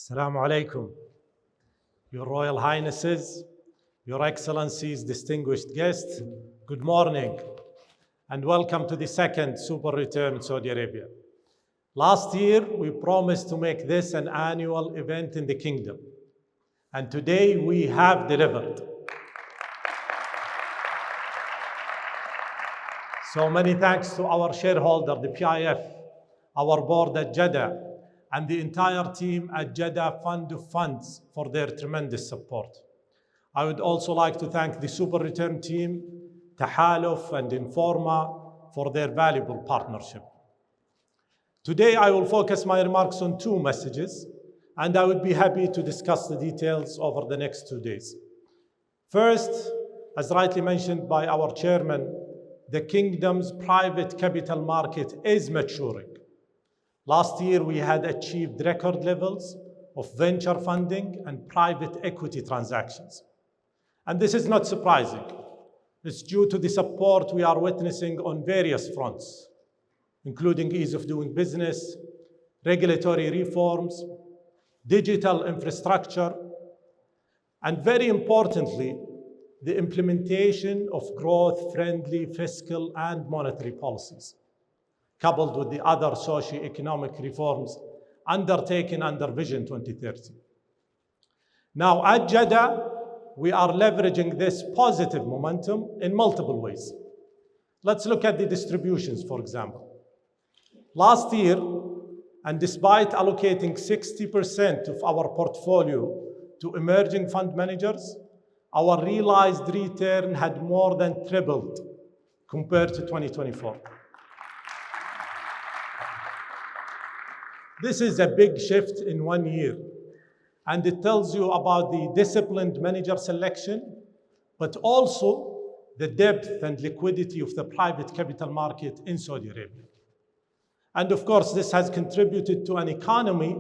Assalamu alaikum. Your Royal Highnesses, Your Excellencies, distinguished guests, good morning and welcome to the second SuperReturn in Saudi Arabia. Last year, we promised to make this an annual event in the kingdom, and today we have delivered. So many thanks to our shareholder, the PIF, our board at Jada, and the entire team at Jada Fund of Funds for their tremendous support. I would also like to thank the SuperReturn team, Tahaluf and Informa for their valuable partnership. Today, I will focus my remarks on two messages, and I would be happy to discuss the details over the next 2 days. First, as rightly mentioned by our chairman, the kingdom's private capital market is maturing. Last year, we had achieved record levels of venture funding and private equity transactions. And this is not surprising. It's due to the support we are witnessing on various fronts, including ease of doing business, regulatory reforms, digital infrastructure, and very importantly, the implementation of growth-friendly fiscal and monetary policies, coupled with the other socio-economic reforms undertaken under Vision 2030. Now, at Jeddah, we are leveraging this positive momentum in multiple ways. Let's look at the distributions, for example. Last year, and despite allocating 60% of our portfolio to emerging fund managers, our realized return had more than tripled compared to 2024. This is a big shift in 1 year, and it tells you about the disciplined manager selection, but also the depth and liquidity of the private capital market in Saudi Arabia. And of course, this has contributed to an economy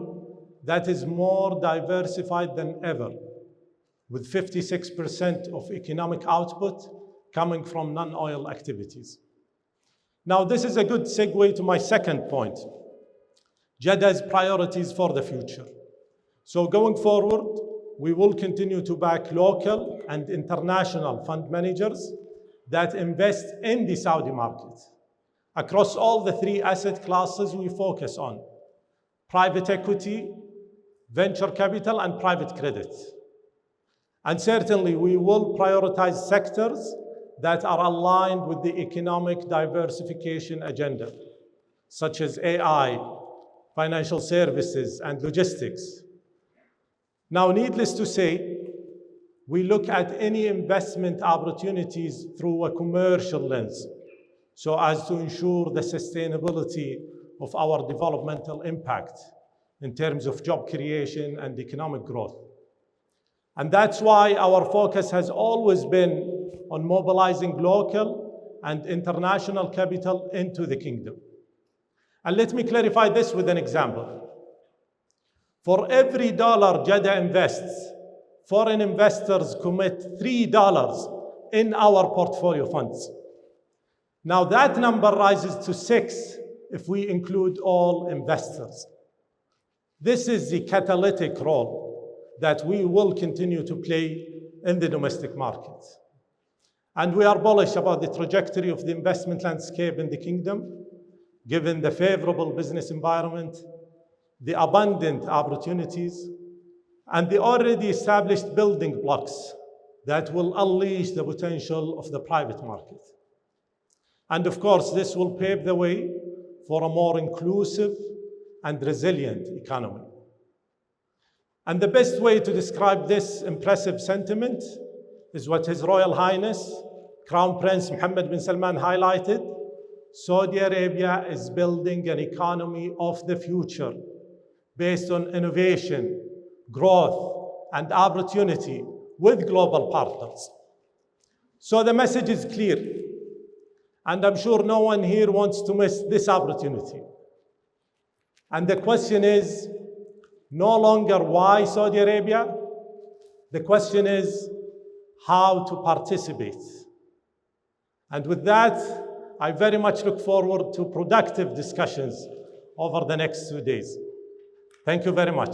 that is more diversified than ever, with 56% of economic output coming from non-oil activities. Now, this is a good segue to my second point, Jeddah's priorities for the future. So going forward, we will continue to back local and international fund managers that invest in the Saudi market across all the three asset classes we focus on: private equity, venture capital, and private credit. And certainly, we will prioritize sectors that are aligned with the economic diversification agenda, such as AI, financial services, and logistics. Now, needless to say, we look at any investment opportunities through a commercial lens, so as to ensure the sustainability of our developmental impact in terms of job creation and economic growth. And that's why our focus has always been on mobilizing local and international capital into the kingdom. And let me clarify this with an example. For every dollar Jeddah invests, foreign investors commit $3 in our portfolio funds. Now that number rises to 6 if we include all investors. This is the catalytic role that we will continue to play in the domestic market. And we are bullish about the trajectory of the investment landscape in the kingdom, given the favorable business environment, the abundant opportunities, and the already established building blocks that will unleash the potential of the private market. And of course, this will pave the way for a more inclusive and resilient economy. And the best way to describe this impressive sentiment is what His Royal Highness, Crown Prince Mohammed bin Salman highlighted. Saudi Arabia is building an economy of the future based on innovation, growth, and opportunity with global partners. So the message is clear, and I'm sure no one here wants to miss this opportunity. And the question is no longer why Saudi Arabia, the question is how to participate. And with that, I very much look forward to productive discussions over the next 2 days. Thank you very much.